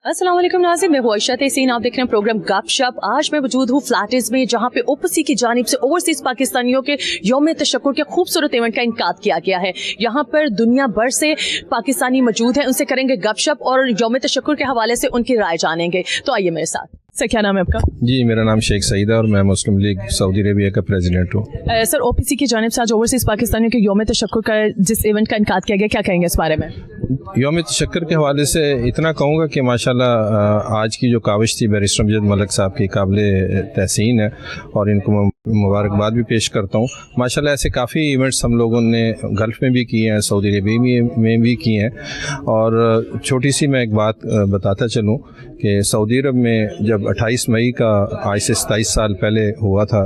अस्सलाम वालेकुम नाज़रीन, मैं हूं आयशा तहसीन। आप देख रहे हैं प्रोग्राम गपशप। आज मैं मौजूद हूं फ्लैटिस में, जहां पे ओपीसी की जानिब से ओवरसीज पाकिस्तानियों के यौम तशक्कुर के खूबसूरत इवेंट का इनकाद किया गया है। यहां पर दुनिया भर से पाकिस्तानी मौजूद हैं, उनसे करेंगे गपशप और यौम तशक्कुर के हवाले से उनकी राय जानेंगे। तो आइए मेरे साथ। सर, क्या नाम है आपका? जी, मेरा नाम शेख सईद है और मैं मुस्लिम लीग सऊदी अरेबिया का प्रेसिडेंट हूँ। सर, ओपीसी की जानिब से आज ओवरसीज पाकिस्तानियों के यौम तशक्कुर का जिस इवेंट का इनकाद किया गया, क्या कहेंगे इस बारे में? यौम तशक्कुर के हवाले से इतना कहूँगा कि माशाल्लाह आज की जो काविश थी बैरिस्टर अमजद मलिक साहब की काबिल तहसीन है और इनको मुबारकबाद भी पेश करता हूँ। माशाल्लाह ऐसे काफ़ी इवेंट्स हम लोगों ने गल्फ़ में भी किए हैं, सऊदी अरेबिया में भी किए हैं। और छोटी सी मैं एक बात बताता चलूँ कि सऊदी अरब में जब 28 मई का आज से 27 साल पहले हुआ था,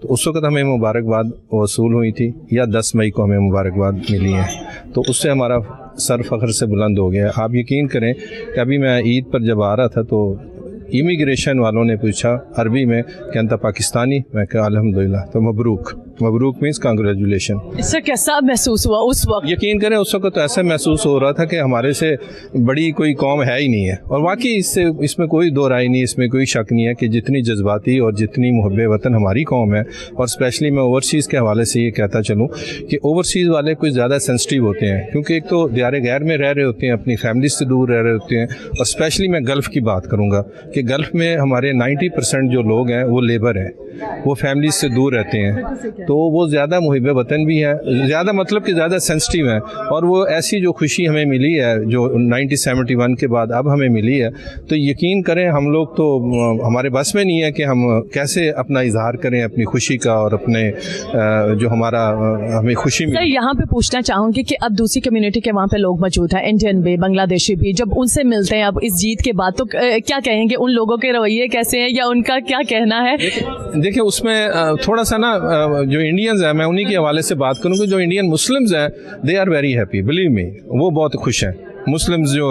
तो उस वक़्त हमें मुबारकबाद वसूल हुई थी, या 10 मई को हमें मुबारकबाद मिली है, तो उससे हमारा सर फ़ख्र से बुलंद हो गया। आप यकीन करें कि अभी मैं ईद पर जब आ रहा था तो इमिग्रेशन वालों ने पूछा अरबी में कि अंता पाकिस्तानी, मैं कहा अल्हम्दुलिल्लाह। तो मबरूक, मबरूक मीन्स कांग्रेचुलेशन। इससे कैसा महसूस हुआ उस वक्त? यकीन करें उस वक्त तो ऐसा महसूस हो रहा था कि हमारे से बड़ी कोई कौम है ही नहीं है। और वाकई इसमें कोई दो राय नहीं, इसमें कोई शक नहीं है कि जितनी जज्बाती और जितनी मुहब्बे वतन हमारी कौम है। और स्पेशली मैं ओवरसीज़ के हवाले से ये कहता चलूँ कि ओवरसीज़ वाले कुछ ज़्यादा सेंसिटिव होते हैं, क्योंकि एक तो दियारे गैर में रह रहे होते हैं, अपनी फैमिली से दूर रह रहे होते हैं। और स्पेशली मैं गल्फ़ की बात करूँगा कि गल्फ़ में हमारे 90% जो लोग हैं वो लेबर हैं, वो फैमिली से दूर रहते हैं, तो वो ज़्यादा मुहिब वतन भी हैं, ज़्यादा मतलब कि ज़्यादा सेंसिटिव हैं। और वो ऐसी जो खुशी हमें मिली है जो 1971 के बाद अब हमें मिली है, तो यकीन करें हम लोग तो हमारे बस में नहीं है कि हम कैसे अपना इजहार करें अपनी खुशी का और अपने जो हमारा हमें खुशी मिली। यहाँ पे पूछना चाहूँगी कि अब दूसरी कम्युनिटी के वहाँ पे लोग मौजूद हैं, इंडियन भी, बांग्लादेशी भी, जब उनसे मिलते हैं अब इस जीत के बाद, तो क्या कहेंगे? उन लोगों के रवैये कैसे हैं या उनका क्या कहना है? देखिए उसमें थोड़ा सा ना जो इंडियंस हैं, मैं उन्हीं के हवाले से बात करूँगा। जो इंडियन मुस्लिम्स हैं they are very happy, believe me, वो बहुत खुश हैं। मुस्लिम्स जो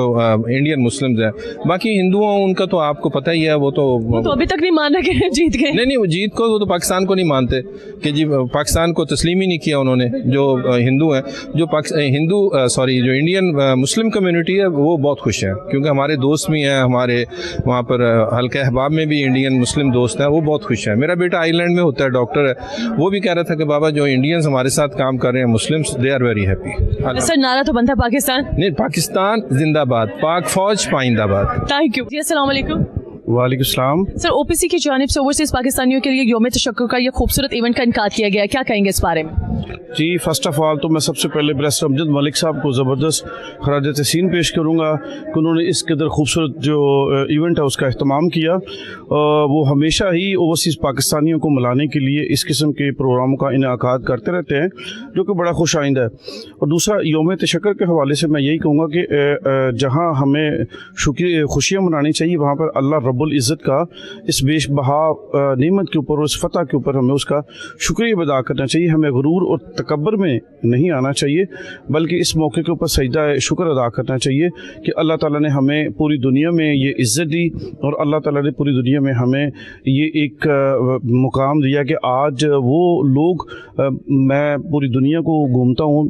इंडियन मुस्लिम्स हैं, बाकी हिंदुओं उनका तो आपको पता ही है, वो तो अभी तक नहीं माना कि जीत गए। नहीं, वो जीत को वो तो पाकिस्तान को नहीं मानते कि जी पाकिस्तान को तस्लीम ही नहीं किया उन्होंने। जो हिंदू हैं, जो जो इंडियन मुस्लिम कम्युनिटी है वो बहुत खुश है, क्योंकि हमारे दोस्त भी हैं, हमारे वहाँ पर हल्का अहबाब में भी इंडियन मुस्लिम दोस्त हैं, वो बहुत खुश हैं। मेरा बेटा आयरलैंड में होता है, डॉक्टर है, वो भी कह रहा था कि बाबा जो इंडियंस हमारे साथ काम कर रहे हैं Muslims, they are very happy. Sir, नारा तो बनता पाकिस्तान नहीं, पाकिस्तान जिंदाबाद, पाक फौज पाइंदाबाद। थैंक यू जी। अस्सलाम वालेकुम। वालेकुम सलाम। सर, ओपीसी की जानिब से ओवरसीज पाकिस्तानियों के लिए यौम तशक्कुर का ये खूबसूरत इवेंट का इनकाद किया गया, क्या कहेंगे इस बारे में? जी, फर्स्ट ऑफ ऑल तो मैं सबसे पहले बैरिस्टर अमजद मलिक साहब को ज़बरदस्त खराज तहसीन पेश करूँगा कि उन्होंने इस कदर खूबसूरत जो इवेंट है उसका अहतमाम किया। वो हमेशा ही ओवरसीज़ पाकिस्तानियों को मिलाने के लिए इस किस्म के प्रोग्रामों का इनेकाद करते रहते हैं, जो कि बड़ा खुश आइंदा है। और दूसरा, यौम तशक्कुर के हवाले से मैं यही कहूँगा कि जहाँ हमें खुशियाँ मनानी चाहिए, वहाँ पर अल्लाह रब्बुल इज़्ज़त का इस बेशबहा नेमत के ऊपर और इस फतह के ऊपर हमें उसका शुक्रिया अदा करना चाहिए। हमें गुरूर और तकब्बर में नहीं आना चाहिए, बल्कि इस मौके के ऊपर सजदा शुक्र अदा करना चाहिए कि अल्लाह ताला ने हमें पूरी दुनिया में ये इज़्ज़त दी और अल्लाह ताला ने पूरी दुनिया में हमें ये एक मुकाम दिया कि आज वो लोग, मैं पूरी दुनिया को घूमता हूँ,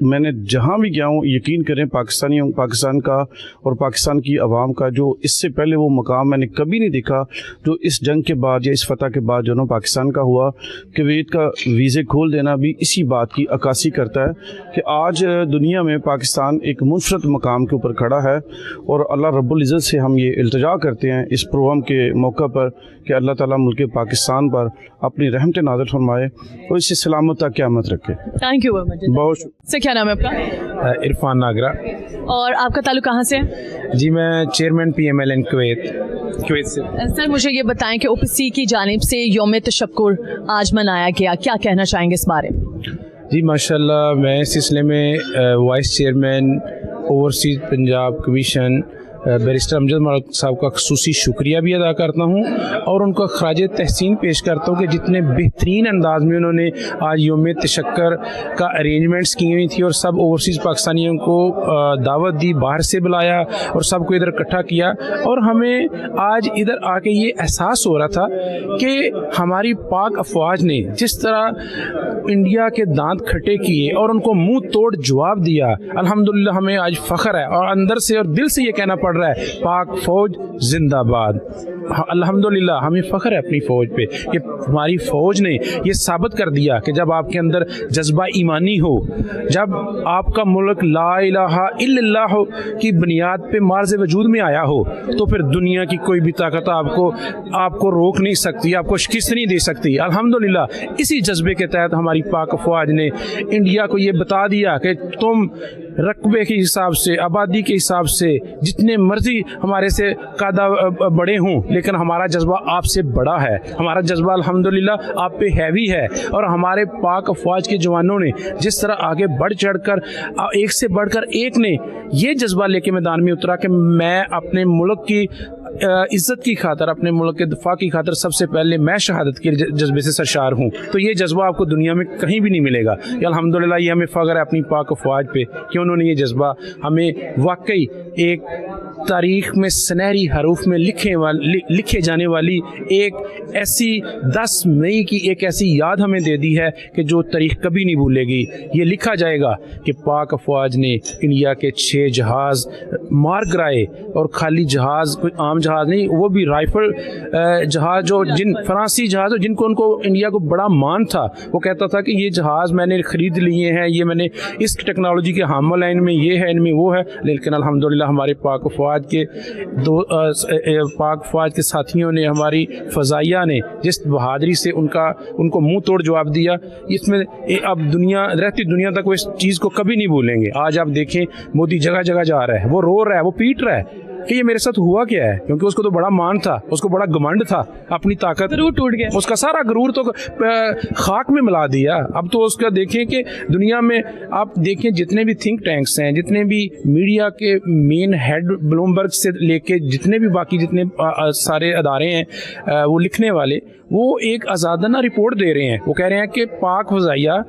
मैंने जहाँ भी गया हूँ, यकीन करें पाकिस्तान का और पाकिस्तान की आवाम का जो इससे पहले वो मकाम मैंने कभी नहीं देखा जो इस जंग के बाद या इस फतह के बाद जो ना पाकिस्तान का हुआ। कुवैत का वीज़े खोल देना भी इसी बात की अक्कासी करता है कि आज दुनिया में पाकिस्तान एक मुनफरद मकाम के ऊपर खड़ा है। और अल्लाह रब्बुल इज़्ज़त से हम ये इल्तिजा करते हैं इस प्रोग्राम के मौका पर कि अल्लाह ताला मुल्क पाकिस्तान पर अपनी रहमत नाज़िल फरमाए और इसे सलामत क़यामत रखे। थैंक यू बहुत। क्या नाम है आपका? इरफान नागरा। और आपका ताल्लुक कहाँ से है? जी, मैं चेयरमैन PMLN कुवैत से। सर, मुझे ये बताएं कि ओपीसी की जानिब से यौम तशक्कुर आज मनाया गया, क्या कहना चाहेंगे इस बारे में? जी माशाल्लाह, मैं इस सिलसिले में vice chairman overseas Punjab commission barrister Amjad Malik साहब का ख़ुसूसी शुक्रिया भी अदा करता हूँ और उनका खराज तहसीन पेश करता हूँ कि जितने बेहतरीन अंदाज में उन्होंने आज यौम तशक्कुर का अरेंजमेंट्स की हुई थी और सब ओवरसीज़ पाकिस्तानियों को दावत दी, बाहर से बुलाया और सबको इधर इकट्ठा किया। और हमें आज इधर आके ये एहसास हो रहा था कि हमारी पाक अफवाज ने जिस तरह इंडिया के दांत खट्टे किए और उनको मुंह तोड़ जवाब दिया, अल्हम्दुलिल्लाह हमें आज फ़ख्र है और अंदर से और दिल से ये कहना पड़ पड़ रहा है, पाक फौज जिंदाबाद। अल्हम्दुलिल्लाह हमें फ़ख्र है अपनी फ़ौज पे कि हमारी फ़ौज ने ये साबित कर दिया कि जब आपके अंदर जज्बा ईमानी हो, जब आपका मुल्क ला इलाहा इल्लल्लाह की बुनियाद पे मार्ज़ वजूद में आया हो, तो फिर दुनिया की कोई भी ताकत आपको रोक नहीं सकती, आपको शिकस्त नहीं दे सकती। अल्हम्दुलिल्लाह इसी जज्बे के तहत हमारी पाक फ़ौज ने इंडिया को ये बता दिया कि तुम रकबे के हिसाब से, आबादी के हिसाब से जितने मर्जी हमारे से कादा बड़े हों, लेकिन हमारा जज्बा आपसे बड़ा है। हमारा जज्बा अल्हम्दुलिल्लाह आप पे हैवी है। और हमारे पाक फ़ौज के जवानों ने जिस तरह आगे बढ़ चढ़ कर एक से बढ़कर एक ने ये जज्बा लेके मैदान में उतरा कि मैं अपने मुल्क की इज़्ज़त की खातर, अपने मुल्क के दफा की खातर सबसे पहले मैं शहादत के जज्बे से सरशार हूँ, तो ये जज्बा आपको दुनिया में कहीं भी नहीं मिलेगा। अल्हम्दुलिल्लाह ये हमें फ़ख्र है अपनी पाक फ़ौज पे कि उन्होंने ये जज्बा हमें वाकई एक तारीख़ में सुनहरी हरूफ में लिखे जाने वाली एक ऐसी 10 मई की एक ऐसी याद हमें दे दी है कि जो तारीख़ कभी नहीं भूलेगी। ये लिखा जाएगा कि पाक फ़ौज ने इंडिया के 6 जहाज़ मार गिराए, और खाली जहाज़ कोई आम जहाज़ नहीं, वो भी राइफल जहाज़ जो फ्रांसी जहाज़ जिनको उनको इंडिया को बड़ा मान था। वो कहता था कि ये जहाज़ मैंने ख़रीद लिए हैं, ये मैंने इस टेक्नोलॉजी के हामिल हैं, इनमें ये है, इनमें वो है। लेकिन अल्हम्दुलिल्लाह हमारे पाक फ़ौज के पाक फ़ौज के साथियों ने, हमारी फ़ज़ाइया ने जिस बहादुरी से उनको मुंह तोड़ जवाब दिया, इसमें अब रहती दुनिया तक वो इस चीज़ को कभी नहीं भूलेंगे। आज आप देखें मोदी जगह जगह जा रहा है, वो रो रहा है, वो पीट रहा है कि ये मेरे साथ हुआ क्या है, क्योंकि उसको तो बड़ा मान था, उसको बड़ा घमंड था, अपनी ताकत गरूर टूट गया, उसका सारा गरूर तो खाक में मिला दिया। अब तो उसका देखें कि दुनिया में आप देखें जितने भी थिंक टैंक्स हैं, जितने भी मीडिया के मेन हेड ब्लूमबर्ग से लेके जितने भी बाकी जितने सारे अदारे हैं वो लिखने वाले, वो एक आज़ादाना रिपोर्ट दे रहे हैं। वो कह रहे हैं कि पाक फ़ज़ाइया,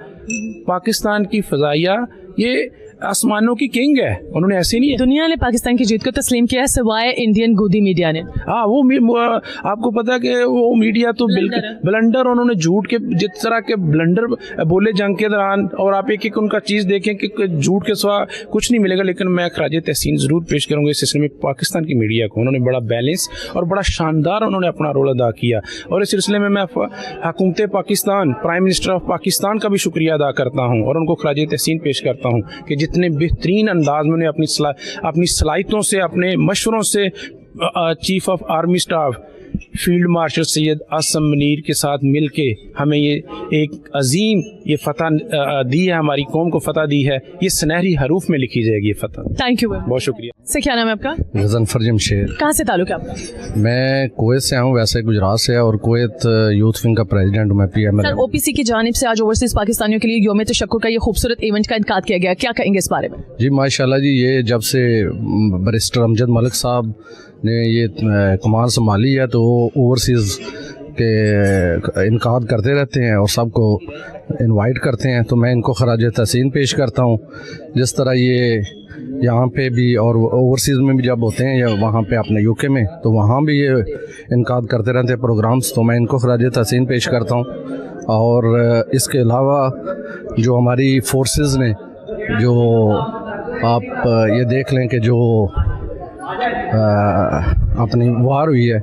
पाकिस्तान की फ़ज़ाइया ये आसमानों की किंग है। उन्होंने ऐसे नहीं है, दुनिया ने पाकिस्तान की जीत को तस्लीम किया सिवाय इंडियन गोदी मीडिया ने। हाँ वो आपको पता है कि वो मीडिया तो बिल्कुल ब्लंडर, उन्होंने झूठ के जिस तरह के ब्लंडर बोले जंग के दौरान, और आप एक उनका चीज़ देखें कि झूठ के सिवा कुछ नहीं मिलेगा। लेकिन मैं खराज तहसीन ज़रूर पेश करूँगा इस सिलसिले में पाकिस्तान की मीडिया को। उन्होंने बड़ा बैलेंस और बड़ा शानदार उन्होंने अपना रोल अदा किया, और इस सिलसिले में मैं हुकूमत Pakistan, prime minister of Pakistan का भी शुक्रिया अदा करता हूँ और उनको खराज तहसीन पेश करता हूँ कि जितने बेहतरीन अंदाज में अपनी सलाहियतों से, अपने मशवरों से chief of army staff field marshal Syed Asim Munir के साथ मिलके हमें ये एक अजीम ये फतह दी है, हमारी कौम को फतह दी है। ये सुनहरी हरूफ में लिखी जाएगी ये फतह। थैंक यू, बहुत शुक्रिया। सर क्या नाम है आपका? गज़नफ़र जमशेद। कहाँ से ताल्लुक़ है आपका? मैं कुवैत से हूँ, वैसे गुजरात से, और कुवैत यूथ विंग का प्रेसिडेंट हूँ मैं, PML। सर OPC की जानिब से आज ओवरसीज़ पाकिस्तानियों के लिए यौम तशक्कुर का ये खूबसूरत इवेंट का इनकाद किया गया, क्या कहेंगे इस बारे में? जी माशाल्लाह जी, ये जब से बैरिस्टर अमजद मलिक साहब ने ये कमान संभाली है तो ओवरसीज़ के इनकाद करते रहते हैं और सबको इनवाइट करते हैं, तो मैं इनको खराज तहसीन पेश करता हूँ। जिस तरह ये यहाँ पे भी और ओवरसीज़ में भी जब होते हैं या वहाँ पे अपने UK में, तो वहाँ भी ये इनकाद करते रहते हैं प्रोग्राम्स, तो मैं इनको खराज तहसीन पेश करता हूँ। और इसके अलावा जो हमारी फोर्सेस ने, जो आप ये देख लें कि जो अपनी वार हुई है,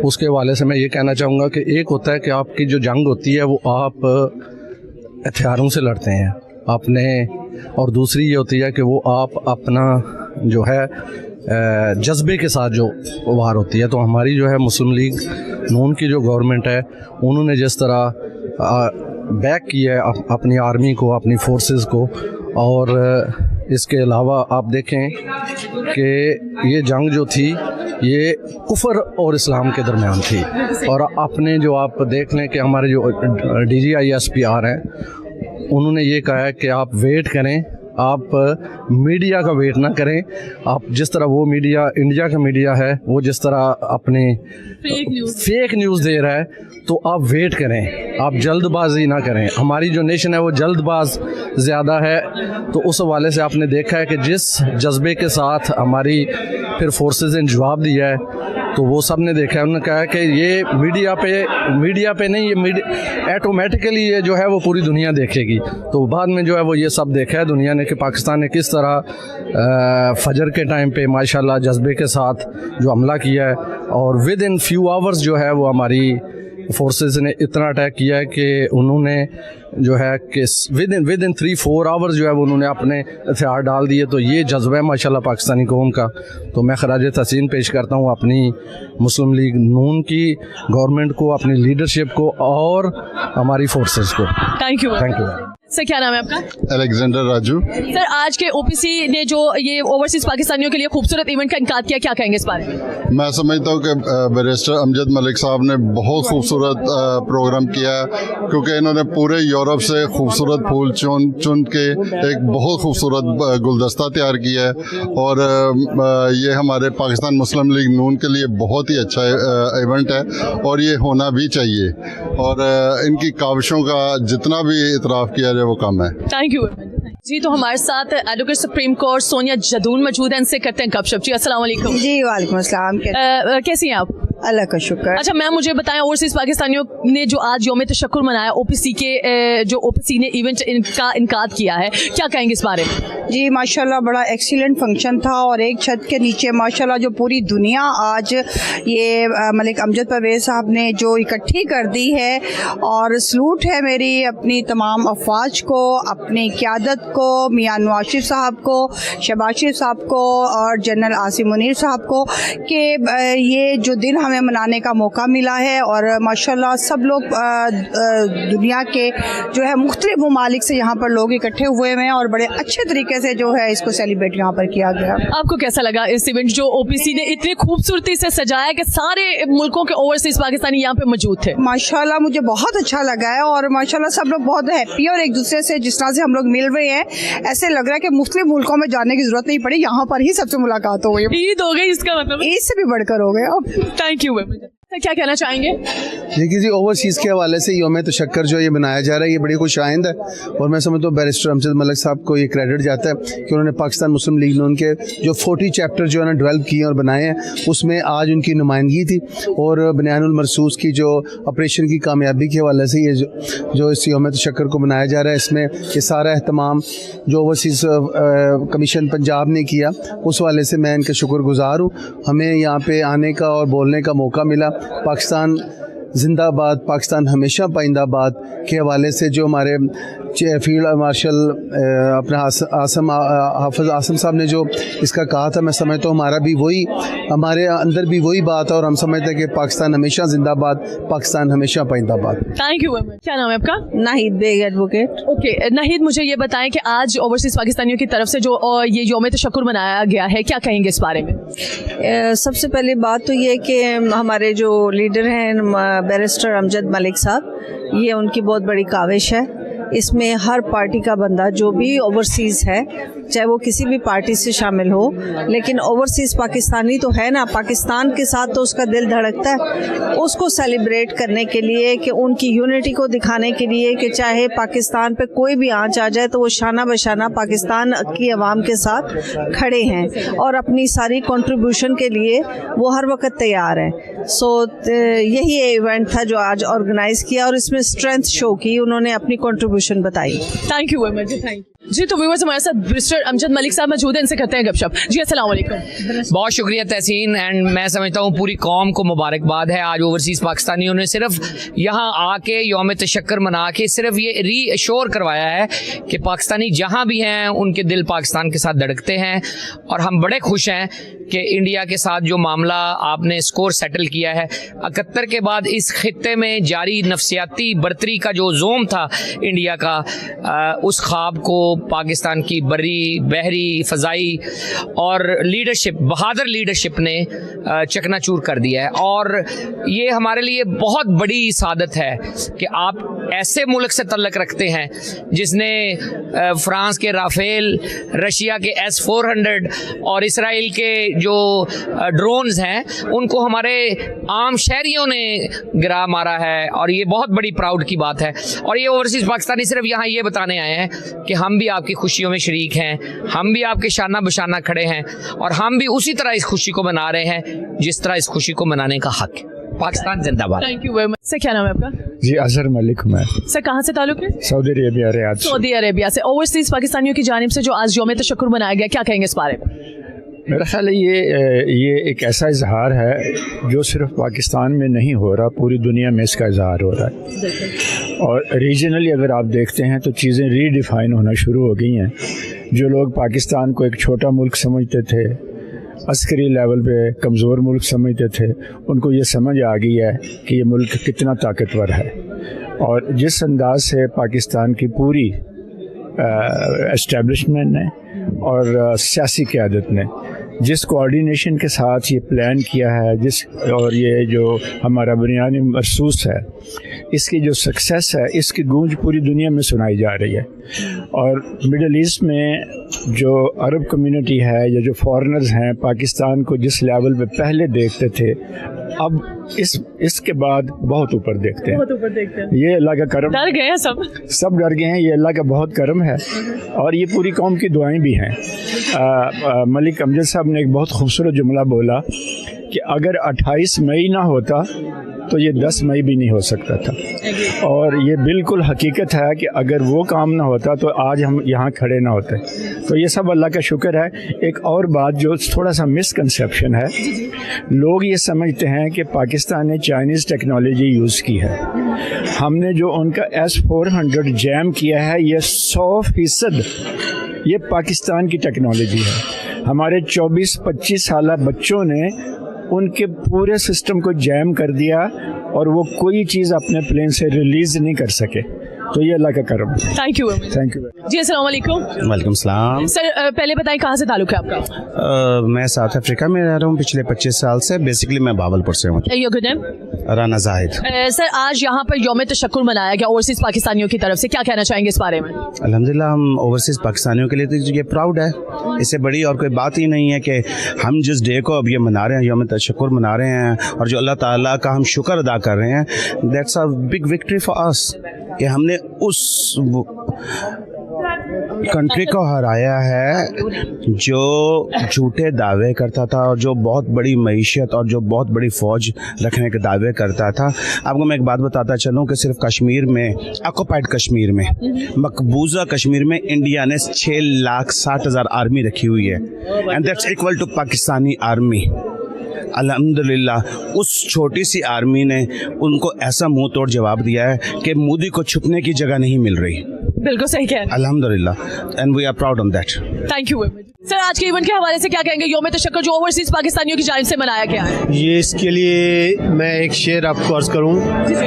उसके हवाले से मैं ये कहना चाहूँगा कि एक होता है कि आपकी जो जंग होती है वो आप हथियारों से लड़ते हैं अपने, और दूसरी ये होती है कि वो आप अपना जो है जज्बे के साथ जो वार होती है। तो हमारी जो है मुस्लिम लीग नून की जो गवर्नमेंट है, उन्होंने जिस तरह बैक किया है अपनी आर्मी को, अपनी फोर्सेस को, और इसके अलावा आप देखें कि ये जंग जो थी ये कुफर और इस्लाम के दरमियान थी। और अपने जो आप देख लें कि हमारे जो DGISPR हैं, उन्होंने ये कहा है कि आप वेट करें, आप मीडिया का वेट ना करें। आप जिस तरह वो मीडिया, इंडिया का मीडिया है, वो जिस तरह अपने फेक न्यूज़ दे रहा है, तो आप वेट करें, आप जल्दबाजी ना करें। हमारी जो नेशन है वो जल्दबाज ज़्यादा है, तो उस हवाले से आपने देखा है कि जिस जज्बे के साथ हमारी फिर फोर्सेस ने जवाब दिया है, तो वो सब ने देखा है, उन्होंने कहा कि ये मीडिया पे नहीं, ये ऑटोमेटिकली ये जो है वो पूरी दुनिया देखेगी। तो बाद में जो है वो ये सब देखा है दुनिया ने कि पाकिस्तान ने किस तरह फजर के टाइम पे माशाल्लाह जज्बे के साथ जो हमला किया है, और विद इन फ्यू आवर्स जो है वो हमारी फोर्सेस ने इतना अटैक किया है कि उन्होंने जो है कि विद इन 3-4 आवर्स जो है वो उन्होंने अपने हथियार डाल दिए। तो ये जज्बा है माशाल्लाह पाकिस्तानी कौम का। तो मैं खराज तहसीन पेश करता हूँ अपनी मुस्लिम लीग नून की गवर्नमेंट को, अपनी लीडरशिप को और हमारी फोर्सेस को। Thank you. सर क्या नाम है आपका? अलेक्जेंडर राजू। सर आज के ओपीसी ने जो ये ओवरसीज पाकिस्तानियों के लिए खूबसूरत इवेंट का इनकाद किया, क्या कहेंगे इस बारे में? मैं समझता हूँ कि बैरिस्टर अमजद मलिक साहब ने बहुत खूबसूरत प्रोग्राम किया, क्योंकि इन्होंने पूरे यूरोप से खूबसूरत फूल चुन के एक बहुत खूबसूरत गुलदस्ता तैयार किया है, और ये हमारे पाकिस्तान मुस्लिम लीग नून के लिए बहुत ही अच्छा इवेंट है और ये होना भी चाहिए, और इनकी काविशों का जितना भी इतराफ़ किया वो कम है। थैंक यू जी। तो हमारे साथ advocate supreme court Sonia Jadoon मौजूद है, इनसे करते हैं गपशप। जी अस्सलाम वालेकुम। जी वालेकुम अस्सलाम। कैसी हैं आप? अल्लाह का शुक्र। अच्छा मैम मुझे बताएं, ओवरसीज पाकिस्तानियों ने जो आज यौम तशक्कुर मनाया, ओपीसी के जो ओपीसी ने इवेंट इनका इनकाद किया है, क्या कहेंगे इस बारे में? जी माशाल्लाह बड़ा एक्सीलेंट फंक्शन था, और एक छत के नीचे माशाल्लाह जो पूरी दुनिया आज ये मलिक अमजद परवेज़ साहब ने जो इकट्ठी कर दी है, और सलूट है मेरी अपनी तमाम अफवाज को, अपनी क़यादत को, मियां नवाज शरीफ साहब को, शहबाज शरीफ साहब को और जनरल आसिम मुनीर साहब को, कि ये जो दिन हमें मनाने का मौका मिला है, और माशाल्लाह सब लोग दुनिया के जो है मुख्तलिफ ममालिक से यहाँ पर लोग इकट्ठे हुए हैं, और बड़े अच्छे तरीके से जो है इसको सेलिब्रेट यहाँ पर किया गया। आपको कैसा लगा इस इवेंट जो ओपीसी ने इतनी खूबसूरती से सजाया कि सारे मुल्कों के ओवरसीज पाकिस्तानी यहाँ पे मौजूद थे? माशाल्लाह मुझे बहुत अच्छा लगा है, और माशाल्लाह सब लोग बहुत हैप्पी है, और एक दूसरे से जिस तरह से हम लोग मिल रहे हैं, ऐसे लग रहा है कि मुख्तलिफ मुल्कों में जाने की जरूरत नहीं पड़ी, यहाँ पर ही सबसे मुलाकात हो गई। ईद हो गई, इसका मतलब ईद से भी बढ़कर हो गया। Thank you. क्या कहना चाहेंगे? देखिए जी, ओवरसीज़ के हवाले से यौम तशक्कुर जो ये मनाया जा रहा है, ये बड़ी खुश आइंद है, और मैं समझता हूँ बैरिस्टर अमजद मलिक साहब को ये क्रेडिट जाता है कि उन्होंने पाकिस्तान मुस्लिम लीग नून के जो 40 चैप्टर जो है ना डेवलप किए और बनाए हैं, उसमें आज उनकी नुमाइंदगी थी, और बनियानुल मरसूस की जो ऑपरेशन की कामयाबी के हवाले से ये जो इस यौम तशक्कुर को मनाया जा रहा है, इसमें ये सारा अहतमाम जो ओवरसीज़ कमीशन पंजाब ने किया, उस वाले से मैं इनका शुक्रगुजार हूँ। हमें यहाँ पर आने का और बोलने का मौका मिला। पाकिस्तान जिंदाबाद, पाकिस्तान हमेशा पाइंदाबाद के हवाले से जो हमारे फील्ड मार्शल अपने हाफिज़ आसम साहब ने जो इसका कहा था, मैं समझता हूँ हमारा भी वही, हमारे अंदर भी वही बात है, और हम समझते हैं कि पाकिस्तान हमेशा जिंदाबाद, पाकिस्तान हमेशा पाइंदाबाद। Thank you. क्या नाम है आपका? नाहिद बेग एडवोकेट। ओके नाहिद, मुझे ये बताएं कि आज ओवरसीज पाकिस्तानियों की तरफ से जो ये यौम तशक्कुर मनाया गया है, क्या कहेंगे इस बारे में? सबसे पहली बात तो ये कि हमारे जो लीडर हैं बैरिस्टर अमजद मलिक साहब, ये उनकी बहुत बड़ी काविश है। इसमें हर पार्टी का बंदा जो भी ओवरसीज़ है, चाहे वो किसी भी पार्टी से शामिल हो, लेकिन ओवरसीज़ पाकिस्तानी तो है ना, पाकिस्तान के साथ तो उसका दिल धड़कता है, उसको सेलिब्रेट करने के लिए, कि उनकी यूनिटी को दिखाने के लिए कि चाहे पाकिस्तान पे कोई भी आंच आ जाए तो वो शाना बशाना पाकिस्तान की आवाम के साथ खड़े हैं, और अपनी सारी कंट्रीब्यूशन के लिए वो हर वक्त तैयार हैं। सो यही इवेंट था जो आज ऑर्गेनाइज़ किया, और इसमें स्ट्रेंथ शो की उन्होंने, अपनी कंट्रीब्यूशन बताई। Thank you very much. Thank you जी। तो व्यूअर्स हमारे साथ बैरिस्टर अमजद मलिक साहब मौजूद हैं, इनसे करते हैं गपशप। जी अस्सलाम वालेकुम। बहुत शुक्रिया तहसीन, एंड मैं समझता हूँ पूरी कौम को मुबारकबाद है। आज ओवरसीज़ पाकिस्तानियों ने सिर्फ यहाँ आके यौम तशक्कुर मना के सिर्फ ये रीअश्योर करवाया है कि पाकिस्तानी जहाँ भी हैं उनके दिल पाकिस्तान के साथ धड़कते हैं, और हम बड़े खुश हैं कि इंडिया के साथ जो मामला आपने स्कोर सेटल किया है 71 के बाद, इस खित्ते में जारी नफसियाती बर्तरी का जो जोम था इंडिया का, उस ख्वाब को पाकिस्तान की बरी बहरी फ़ज़ाई और लीडरशिप, बहादुर लीडरशिप ने चकनाचूर कर दिया है। और ये हमारे लिए बहुत बड़ी सादत है कि आप ऐसे मुल्क से तल्लक रखते हैं जिसने फ्रांस के राफेल, रशिया के S-400 और इसराइल के जो ड्रोन्स हैं उनको हमारे आम शहरियों ने गिरा मारा है, और ये बहुत बड़ी प्राउड की बात है। और ये ओवरसीज़ पाकिस्तानी सिर्फ यहाँ ये बताने आए हैं कि हम भी بھی آپ کی خوشیوں میں شریک ہیں, ہم بھی آپ کے شانہ بشانہ کھڑے ہیں, اور ہم بھی اسی طرح اس خوشی کو منا رہے ہیں جس طرح اس خوشی کو منانے کا حق ہے. پاکستان زندہ باد. Thank you very much. Sir کیا نام ہے آپ کا؟ جی اظہر ملک ہوں میں. سر کہاں سے تعلق ہے؟ سعودی عربیہ, ریاض. سعودی عربیہ سے. اوورسیز پاکستانیوں کی جانب سے جو آج یوم تشکر منایا گیا, کیا کہیں گے اس بارے میں؟ میرا خیال ہے یہ ایک ایسا اظہار ہے جو صرف پاکستان میں نہیں ہو رہا, پوری دنیا میں اس کا اظہار ہو رہا ہے. اور ریجنلی اگر آپ دیکھتے ہیں تو چیزیں ری ڈیفائن ہونا شروع ہو گئی ہیں. جو لوگ پاکستان کو ایک چھوٹا ملک سمجھتے تھے, عسکری لیول پہ کمزور ملک سمجھتے تھے, ان کو یہ سمجھ آ گئی ہے کہ یہ ملک کتنا طاقتور ہے. اور جس انداز سے پاکستان کی پوری اسٹیبلشمنٹ نے اور سیاسی قیادت نے جس کوآرڈینیشن کے ساتھ یہ پلان کیا ہے, اور یہ جو ہمارا بنیادی محسوس ہے, اس کی جو سکسیس ہے, اس کی گونج پوری دنیا میں سنائی جا رہی ہے. اور مڈل ایسٹ میں جو عرب کمیونٹی ہے یا جو فارنرز ہیں, پاکستان کو جس لیول پہ پہلے دیکھتے تھے, اب اس کے بعد بہت اوپر دیکھتے ہیں. یہ اللہ کا کرم. ڈر گئے ہیں سب ڈر گئے ہیں. یہ اللہ کا بہت کرم ہے, اور یہ پوری قوم کی دعائیں بھی ہیں. ملک امجد صاحب نے ایک بہت خوبصورت جملہ بولا کہ اگر 28 مئی نہ ہوتا تو یہ 10 مئی بھی نہیں ہو سکتا تھا. اور یہ بالکل حقیقت ہے کہ اگر وہ کام نہ ہوتا تو آج ہم یہاں کھڑے نہ ہوتے. تو یہ سب اللہ کا شکر ہے. ایک اور بات جو تھوڑا سا مسکنسیپشن ہے, لوگ یہ سمجھتے ہیں کہ پاکستان نے چائنیز ٹیکنالوجی یوز کی ہے. ہم نے جو ان کا S-400 جیم کیا ہے, یہ 100% یہ پاکستان کی ٹیکنالوجی ہے. ہمارے 24-25 سالہ بچوں نے ان کے پورے سسٹم کو جیم کر دیا, اور وہ کوئی چیز اپنے پلین سے ریلیز نہیں کر سکے. تو یہ اللہ کا کرم. Thank you. Thank you. جی السلام علیکم. وعلیکم السلام. سر پہلے بتائیں کہاں سے تعلق ہے آپ کا؟ میں ساؤتھ افریقہ میں رہ رہا ہوں پچھلے 25 سال سے. بیسیکلی میں باولپور سے ہوں. Your good name? Rana Zahid. Sir آج یہاں پر یوم تشکر منایا گیا اوورسیز پاکستانیوں کی طرف سے, کیا کہنا چاہیں گے اس بارے میں؟ الحمدللہ ہم اوورسیز پاکستانیوں کے لیے تو یہ پراؤڈ ہے. اس سے بڑی اور کوئی بات ہی نہیں ہے کہ ہم جس ڈے کو اب یہ منا رہے ہیں, یوم تشکر منا رہے ہیں, اور جو اللہ تعالیٰ کا ہم شکر ادا کر رہے ہیں, that's a big victory for us, کہ ہم نے اس کنٹری کو ہرایا ہے جو جھوٹے دعوے کرتا تھا, اور جو بہت بڑی معیشت اور جو بہت بڑی فوج رکھنے کے دعوے کرتا تھا. آپ کو میں ایک بات بتاتا چلوں کہ صرف کشمیر میں, آکوپائڈ کشمیر میں, مقبوضہ کشمیر میں انڈیا نے 6,60,000 آرمی رکھی ہوئی ہے, and that's equal to Pakistani army. الحمدللہ اس چھوٹی سی آرمی نے ان کو ایسا منہ توڑ جواب دیا ہے کہ مودی کو چھپنے کی جگہ نہیں مل رہی. بالکل صحیح کہہ رہے ہیں. الحمدللہ, and we are proud on that. Thank you. Sir آج کے ایونٹ کے حوالے سے کیا کہیں گے, یوم تشکر جو اوورسیز پاکستانیوں کی جانب سے منایا گیا ہے؟ یہ اس کے لیے میں ایک شعر آپ کو عرض کروں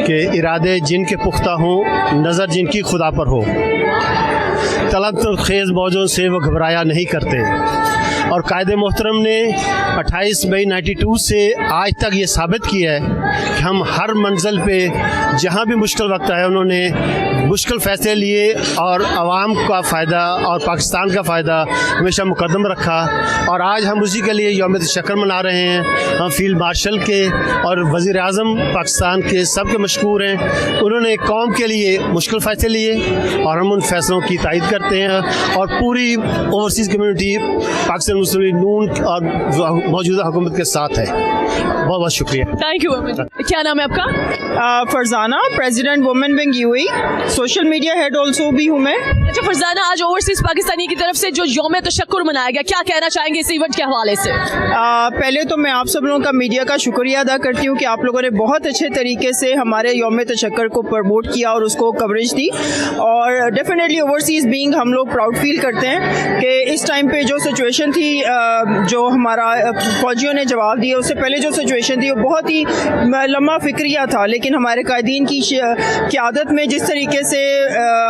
کہ ارادے جن کے پختہ ہوں, نظر جن کی خدا پر ہو, طلب خیز موجوں سے وہ گھبرایا نہیں کرتے. اور قائد محترم نے 28 مئی 92 سے آج تک یہ ثابت کیا ہے کہ ہم ہر منزل پہ جہاں بھی مشکل وقت آیا انہوں نے مشکل فیصلے لیے, اور عوام کا فائدہ اور پاکستان کا فائدہ ہمیشہ مقدم رکھا. اور آج ہم اسی کے لیے یوم تشکر منا رہے ہیں. ہم فیلڈ مارشل کے اور وزیر اعظم پاکستان کے سب کے مشکور ہیں. انہوں نے قوم کے لیے مشکل فیصلے لیے, اور ہم ان فیصلوں کی تائید کرتے ہیں. اور پوری اوورسیز کمیونٹی پاکستان مسلم نون اور موجودہ حکومت کے ساتھ ہے. بہت بہت شکریہ. Thank you. کیا نام ہے آپ کا؟ Farzana, president women wing U E, social media head also بھی ہوں میں. اچھا فرزانہ, آج اوورسیز پاکستانی کی طرف سے جو یوم تشکر منایا گیا, کیا کہنا چاہیں گے اس ایونٹ کے حوالے سے؟ پہلے تو میں آپ سب لوگوں کا میڈیا کا شکریہ ادا کرتی ہوں کہ آپ لوگوں نے بہت اچھے طریقے سے ہمارے یوم تشکر کو پروموٹ کیا اور اس کو کوریج دی. اور ڈیفینیٹلی اوورسیز بینگ ہم لوگ پراؤڈ فیل کرتے ہیں کہ اس ٹائم پہ جو سچویشن تھی, جو ہمارا فوجیوں نے جواب دیا, اس سے پہلے جو سچویشن تھی وہ بہت ہی لمحہ فکریہ تھا, لیکن ہمارے قائدین کی قیادت میں جس طریقے سے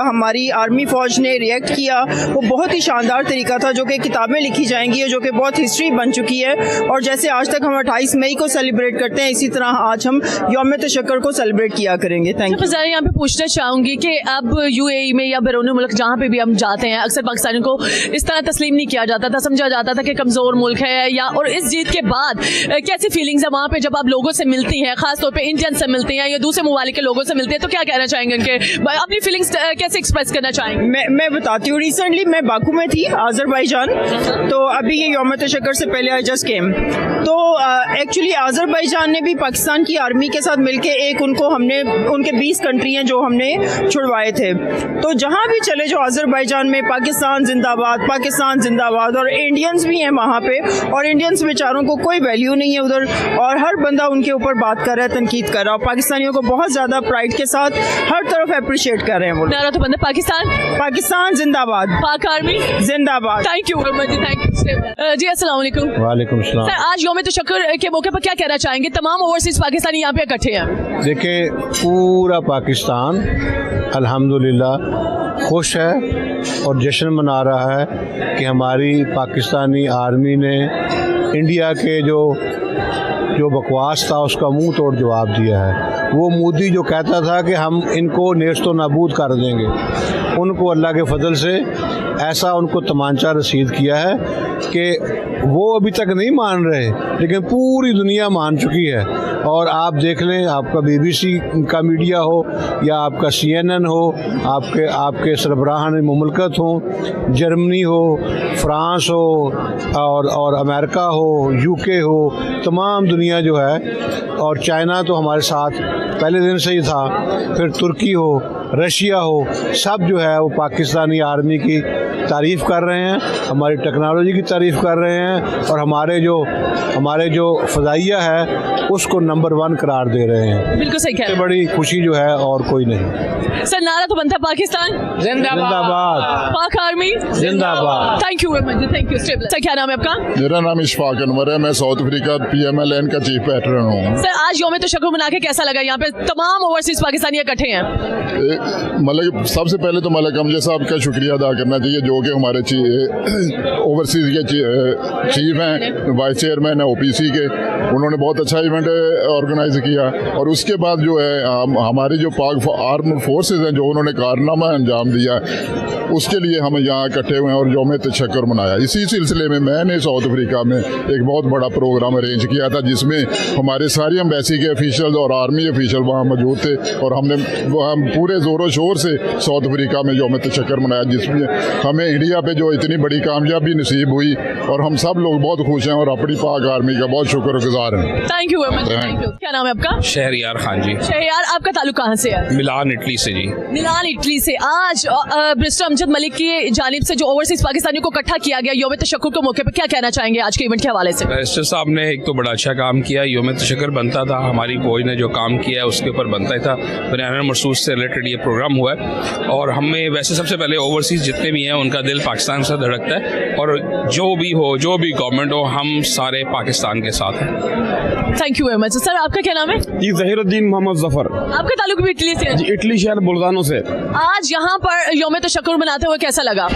ہماری آرمی فوج نے ریئیکٹ کیا وہ بہت ہی شاندار طریقہ تھا, جو کہ کتابیں لکھی جائیں گی, جو کہ بہت ہسٹری بن چکی ہے. اور جیسے آج تک ہم 28 مئی کو سیلیبریٹ کرتے ہیں, اسی طرح آج ہم یوم تشکر کو سیلیبریٹ کیا کریں گے. Thank you. یہاں پہ پوچھنا چاہوں گی کہ اب یو اے ای میں یا بیرون ملک جہاں پہ بھی ہم جاتے ہیں, اکثر پاکستانیوں کو اس طرح تسلیم نہیں کیا جاتا تھا, سمجھا جاتا تھا کہ کمزور ملک ہے, یا اور اس جیت کے بعد کیسی फीलिंग्स है वहाँ पे जब आप लोगों से मिलती हैं, खास तौर पे इंडियन से मिलती हैं या दूसरे ममालिक के लोगों से मिलती हैं, तो क्या कहना चाहेंगे उनके, अपनी फीलिंग्स कैसे एक्सप्रेस करना चाहेंगे? मैं बताती हूँ, रिसेंटली मैं बाकू में थी, आज़रबाईजान, तो अभी ये यौम तशक्कर से पहले आई जस्ट केम, तो एक्चुअली आज़रबाईजान ने भी पाकिस्तान की आर्मी के साथ मिलके एक उनके 20 कंट्री हैं जो हमने छुड़वाए थे, तो जहाँ भी चले जो आज़रबाईजान में पाकिस्तान जिंदाबाद, और इंडियंस भी हैं वहाँ पे, और इंडियंस बेचारों को कोई वैल्यू नहीं है उधर, और हर बंदा उनके ऊपर बात कर रहा है, तनकीद कर रहा है, और पाकिस्तानियों को बहुत ज़्यादा प्राइड के साथ हर तरफ अप्रिशिएट कर रहे हैं वो। नारा तो बंदा पाकिस्तान जिंदाबाद, पाक आर्मी जिंदाबाद। Thank you very much, thank you जी। अस्सलाम वालेकुम। वालेकुम सलाम। सर, आज यौम तशक्कुर के मौके पर क्या कहना चाहेंगे? तमाम ओवरसीज पाकिस्तानी यहाँ पे इकट्ठे हैं। देखिए, पूरा पाकिस्तान अल्हम्दुलिल्लाह खुश है और जश्न मना रहा है कि हमारी पाकिस्तानी आर्मी ने इंडिया के जो बकवास था उसका मुंह तोड़ जवाब दिया है। वो मोदी जो कहता था कि हम इनको नेस्तो नाबूद कर देंगे, उनको अल्लाह के फजल से ऐसा उनको तमांचा रसीद किया है कि वो अभी तक नहीं मान रहे, लेकिन पूरी दुनिया मान चुकी है। और आप देख लें, आपका BBC का मीडिया हो या आपका CNN हो, आपके सरबराहान मुमलकत हो, जर्मनी हो, फ्रांस हो और अमेरिका हो, UK हो, तमाम दुनिया जो है, और चाइना तो हमारे साथ पहले दिन से ही था, फिर तुर्की हो, रशिया हो, सब जो है वो पाकिस्तानी आर्मी की तारीफ़ कर रहे हैं, हमारी टेक्नोलॉजी की तारीफ़ कर रहे हैं, और हमारे जो फ़ज़ाइया है उसको नंबर 1 करार दे रहे हैं। बिल्कुल सही कह रहे हैं। बड़ी खुशी जो है और कोई नहीं। सर, नारा तो बनता पाकिस्तान जिंदाबाद, पाक आर्मी जिंदाबाद। Thank you very much, thank you. Sir, क्या नाम है आपका? मेरा नाम इशफाक अनवर है, मैं साउथ अफ्रीका PMLN का चीफ पैटर्न हूँ। सर, आज यौम तशक्कुर मना के कैसा लगा? यहाँ पे तमाम ओवरसीज पाकिस्तानी इकट्ठे हैं। मतलब सबसे पहले तो मलिक अमजद साहब का शुक्रिया अदा करना चाहिए, जो कि हमारे ओवरसीज के चीफ हैं, वाइस चेयरमैन है OPC के, उन्होंने बहुत अच्छा इवेंट ऑर्गेनाइज किया। और उसके बाद जो है हमारी जो पाक आर्म फोर्सेस हैं, जो उन्होंने कारनामा अंजाम दिया, उसके लिए हम यहाँ इकट्ठे हुए हैं और यौम तशक्कुर मनाया। इसी सिलसिले में मैंने साउथ अफ्रीका में एक बहुत बड़ा प्रोग्राम अरेंज किया था, जिसमें हमारे सारी एम्बेसी के ऑफिशियल और आर्मी ऑफिशियल वहाँ मौजूद थे, और हम पूरे ज़ोरों शोर से साउथ अफ्रीका में यौम तशक्कुर मनाया, जिसमें हमें इंडिया पे जो इतनी बड़ी कामयाबी नसीब हुई, और हम सब लोग बहुत खुश हैं और अपनी पाक आर्मी का बहुत शुक्रगुजार हैं। Thank you very much, thank you. क्या नाम है आपका? शहरयार खान जी। शहरयार, आपका ताल्लुक कहाँ से है? मिलान, इटली से जी। मिलान, इटली से। आज बैरिस्टर अमजद मलिक की जानिब से जो ओवरसीज पाकिस्तानियों को इकट्ठा किया गया यौम तशक्कुर के मौके पर, क्या कहना चाहेंगे आज के इवेंट के हवाले से? बैरिस्टर साहब ने एक तो बड़ा अच्छा काम किया, यौम तशक्कुर बनता था, हमारी फौज ने जो काम किया है उसके ऊपर बनता ही था। बनाना मरसूस से रिलेटेड ये प्रोग्राम हुआ है, और हमें वैसे सबसे पहले ओवरसीज जितने भी हैं उनका दिल पाकिस्तान से धड़कता है, और जो भी गवर्नमेंट हो, हम सारे पाकिस्तान के साथ हैं। Thank you very much. Sir, आपका क्या नाम है? जी, ज़हीरुद्दीन मोहम्मद जफर। आपका ताल्लुक भी इटली से है? जी, इटली शहर बुल्गानो से। आज यहाँ पर यौम तशक्कुर मनाते हुए कैसा लगा?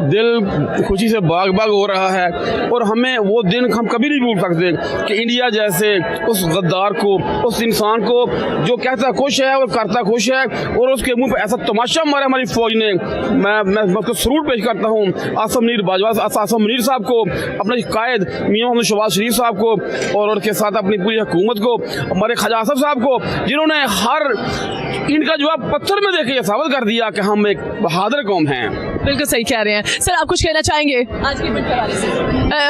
दिल खुशी से बाग बाग हो रहा है, और हमें वो दिन हम कभी नहीं भूल सकते कि इंडिया जैसे उस गद्दार को, उस इंसान को जो कहता खुश है और करता खुश है, और उसके मुंह पे ऐसा तमाशा मारा हमारी फौज ने। मैं उसको सलूट पेश करता हूँ आसम मुनीर साहब को, अपने कायद मियां मोहम्मद शहबाज शरीफ साहब को, और उनके साथ अपनी पूरी हुकूमत को, हमारे ख्वाजा आसफ साहब को, जिन्होंने हर इनका जवाब पत्थर में देके साबित कर दिया कि हम एक बहादुर कौम हैं। बिल्कुल सही कह रहे हैं। सर, आप कुछ कहना चाहेंगे आज के इवेंट के हवाले से?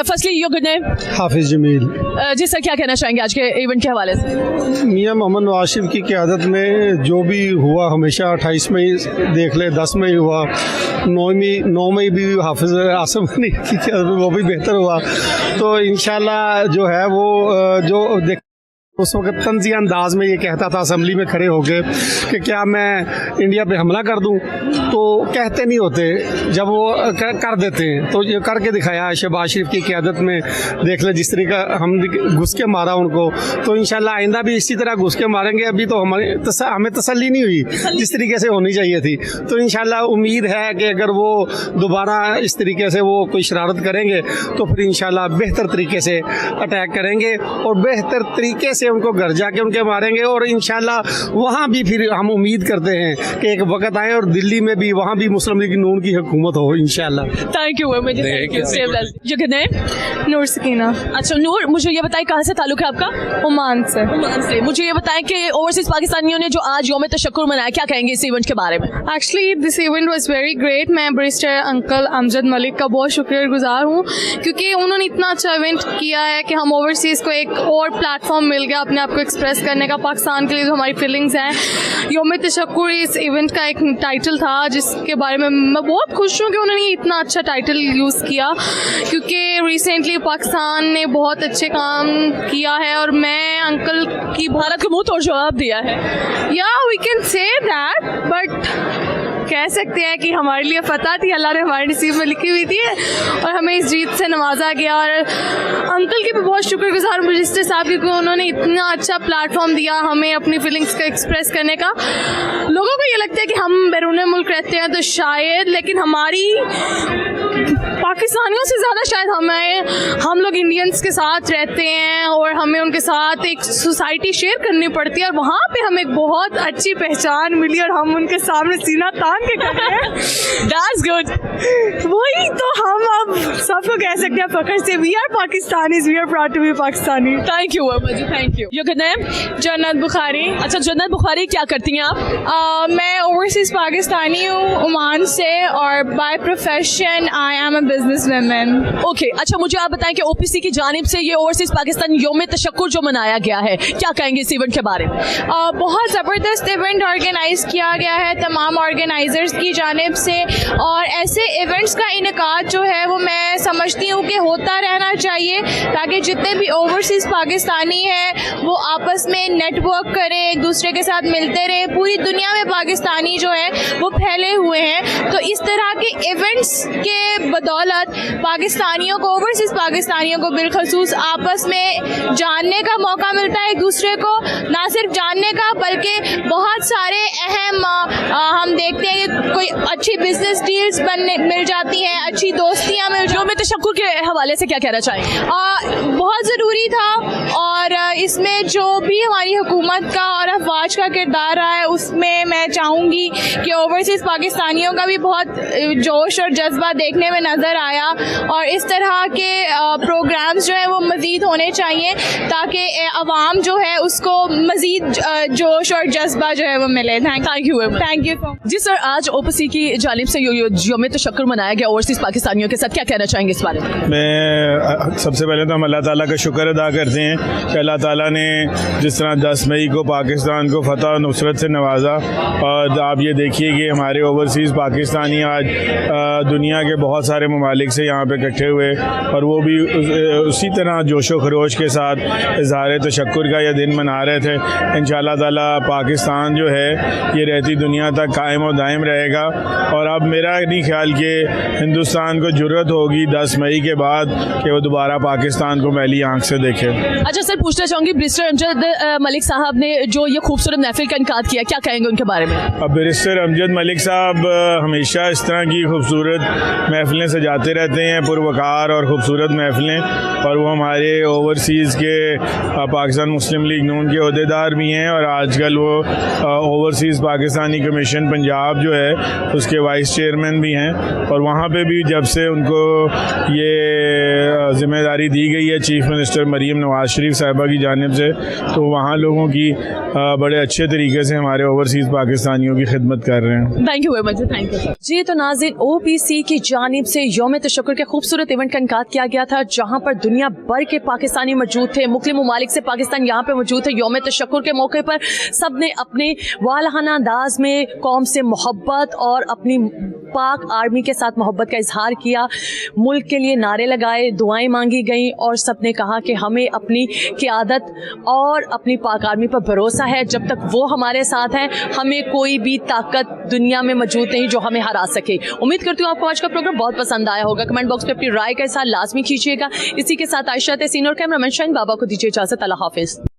Firstly your good name? Hafiz Jameel. जी सर, क्या कहना चाहेंगे आज के इवेंट के हवाले से? मियां मोहम्मद नवाज शरीफ की क़यादत में जो भी हुआ, हमेशा 28 मई देख ले, 10 मई हुआ, 9 मई भी हाफिज आसम की क़यादत में वो भी बेहतर हुआ। तो इंशाल्लाह जो है वो जो देख उस वक्त तंज़ी अंदाज में ये कहता था असेंबली में खड़े होकर कि क्या मैं इंडिया पे हमला कर दूं, तो कहते नहीं होते, जब वो कर देते हैं तो ये करके दिखाया। शहबाज शरीफ की क़यादत में देख ले जिस तरीका हम घुस के मारा उनको, तो इंशाल्लाह आइंदा भी इसी तरह घुस के मारेंगे। अभी तो हमें तसल्ली नहीं हुई जिस तरीके से होनी चाहिए थी, तो इंशाल्लाह उम्मीद है कि अगर वो दोबारा इस तरीके से वो कोई शरारत करेंगे तो फिर इंशाल्लाह बेहतर तरीके से अटैक करेंगे और बेहतर तरीके से से उनको घर जाके उनके मारेंगे, और इंशाल्लाह वहाँ भी फिर हम उम्मीद करते हैं कि एक वक्त आए और दिल्ली में भी वहाँ भी मुस्लिम लीग नून की हुकूमत हो इंशाल्लाह। Thank you very much. जो कहते हैं नूर सकीना। अच्छा नूर, मुझे ये बताएं कहाँ से ताल्लुक है आपका? ओमान से। ओमान से। मुझे ये बताएं कि ओवरसीज पाकिस्तानियों ने जो आज यौम तशक्कुर मनाया, क्या कहेंगे इस इवेंट के बारे में? Actually this event was very great. मैं बैरिस्टर अंकल अमजद मलिक का बहुत शुक्रगुजार हूँ, क्योंकि उन्होंने इतना अच्छा इवेंट किया है कि हम ओवरसीज़ को एक और प्लेटफॉर्म मिल गया अपने आप को एक्सप्रेस करने का। पाकिस्तान के लिए जो हमारी फीलिंग्स हैं, यौम तशक्कुर इस इवेंट का एक टाइटल था जिसके बारे में मैं बहुत खुश हूँ कि उन्होंने इतना अच्छा टाइटल यूज़ किया, क्योंकि रिसेंटली पाकिस्तान ने बहुत अच्छे काम किया है और मैं अंकल की भारत को मुंह तोड़ जवाब दिया है। या we can say that, but कह सकते हैं कि हमारे लिए फ़तह थी, अल्लाह ने हमारे नसीब में लिखी हुई थी और हमें इस जीत से नवाजा गया। और अंकल की भी बहुत शुक्रगुजार हूँ बैरिस्टर साहब, क्योंकि उन्होंने इतना अच्छा प्लेटफॉर्म दिया हमें अपनी फीलिंग्स को एक्सप्रेस करने का। लोगों को ये लगता है कि हम बैरून मुल्क रहते हैं तो शायद, लेकिन हमारी पाकिस्तानियों से ज़्यादा शायद हम लोग इंडियंस के साथ रहते हैं और हमें उनके साथ एक सोसाइटी शेयर करनी पड़ती है, और वहाँ पे हमें एक बहुत अच्छी पहचान मिली और हम उनके सामने सीना तान के खड़े हैं। That's good. वही तो हम अब सबको कह सकते हैं फख्र से, we are Pakistanis, we are proud to be Pakistani. Thank you thank you. Your name? Jannat Bukhari. अच्छा जन्नत बुखारी, क्या करती हैं आप? मैं ओवरसीज पाकिस्तानी हूँ ओमान से, और by profession I am a business woman. Okay, अच्छा मुझे आप बताएं कि ओपीसी की जानिब से ये ओवरसीज पाकिस्तान यौम तशक्कुर जो मनाया गया है, क्या कहेंगे इस इवेंट के बारे में? बहुत ज़बरदस्त इवेंट ऑर्गेनाइज किया गया है तमाम ऑर्गेनाइजर्स की जानिब से, और ऐसे इवेंट्स का इनेकाद जो है वो मैं समझती हूँ कि होता रहना चाहिए, ताकि जितने भी ओवरसीज़ पाकिस्तानी हैं वो आपस में नेटवर्क करें, एक दूसरे के साथ मिलते रहें। पूरी दुनिया में पाकिस्तानी जो है वो फैले हुए हैं, तो इस तरह के इवेंट्स के बदौलत पाकिस्तानियों को, ओवरसीज़ पाकिस्तानियों को बिलखसूस आपस में जानने का मौका मिलता है, एक दूसरे को ना सिर्फ जानने का बल्कि बहुत सारे अहम हम देखते हैं कि कोई अच्छी बिजनेस डील्स मिल जाती हैं, अच्छी दोस्तियां मिल जाती हैं। यौम तशक्कुर के हवाले से क्या कहना चाहेंगे? बहुत ज़रूरी था, और इसमें जो भी हमारी हुकूमत का और अफवाज का किरदार रहा है उसमें मैं चाहूँगी कि ओवरसीज़ पाकिस्तानियों का भी बहुत जोश और जज्बा देखने में नज़र आया, और इस तरह के प्रोग्राम्स जो है वो मज़ीद होने चाहिए, ताकि अवाम जो है उसको मज़ीद जोश और जज्बा जो है वो मिले। Thank you. जी सर, आज ओपीसी की जानिब से यौम तशक्कुर मनाया गया ओवरसीज पाकिस्तानियों के साथ, क्या कहना चाहेंगे इस बारे में? मैं सबसे पहले तो हम अल्लाह ताला का शुक्र अदा करते हैं कि अल्लाह ताला ने जिस तरह 10 मई को पाकिस्तान को फतह और नुसरत से नवाजा, और आप ये देखिए कि हमारे ओवरसीज़ पाकिस्तानी आज दुनिया के बहुत सारे ममालिक से यहाँ पे इकट्ठे हुए, और वो भी उसी तरह जोशो खरोश के साथ इज़हार तशक्कुर का यह दिन मना रहे थे। इंशाअल्लाह ताला पाकिस्तान जो है ये रहती दुनिया तक कायम और दायम रहेगा, और अब मेरा नहीं ख्याल कि हिंदुस्तान को जुर्रत होगी 10 मई के बाद कि वो दोबारा पाकिस्तान को मैली आंख से देखे। अच्छा सर, पूछना चाहूँगी बैरिस्टर अमजद मलिक साहब ने जो ये खूबसूरत महफिल का इनकाद किया, क्या कहेंगे उनके बारे में? अब बैरिस्टर अमजद मलिक साहब हमेशा इस तरह की खूबसूरत महफिलें सजाते रहते हैं, पुरवकार और ख़ूबसूरत महफिलें, और वो हमारे ओवरसीज़ के पाकिस्तान मुस्लिम लीग नून के अहदेदार भी हैं, और आजकल वो ओवरसीज़ पाकिस्तानी कमीशन पंजाब जो है उसके वाइस चेयरमैन भी हैं, और वहाँ पे भी जब से उनको ये ज़िम्मेदारी दी गई है चीफ़ मिनिस्टर मरीम नवाज़ शरीफ साहिबा की जानिब से, तो वहाँ लोगों की बड़े अच्छे तरीके से हमारे ओवरसीज़ पाकिस्तानियों की खिदमत कर रहे हैं। Thank you very much. Thank you sir. जी तो नाज़रीन, ओपीसी की जानिब से यौम तशक्कुर के खूबसूरत इवेंट का इनकाद किया गया था, जहाँ पर दुनिया भर के पाकिस्तानी मौजूद थे, मुख्तलिफ ममालिक से पाकिस्तान यहाँ पे मौजूद थे। यौम तशक्कुर के मौके पर सब ने अपने वालहाना अंदाज में कौम से मोहब्बत और अपनी पाक आर्मी के साथ मोहब्बत का इजहार किया, मुल्क के लिए नारे लगाए, दुआएं मांगी गईं, और सब ने कहा कि हमें अपनी क़ियादत और अपनी पाक आर्मी पर भरोसा है। जब तक वो हमारे साथ हैं, हमें कोई भी ताकत दुनिया में मौजूद नहीं जो हमें हरा सके। उम्मीद करती हूँ आपको आज का प्रोग्राम बहुत पसंद आया होगा। कमेंट बॉक्स में अपनी राय का इज़हार लाजमी कीजिएगा। इसी के साथ आयशा तहसीन और कैमरामैन शाहीन बाबा को दीजिए इजाज़त। अल्लाह हाफिज़।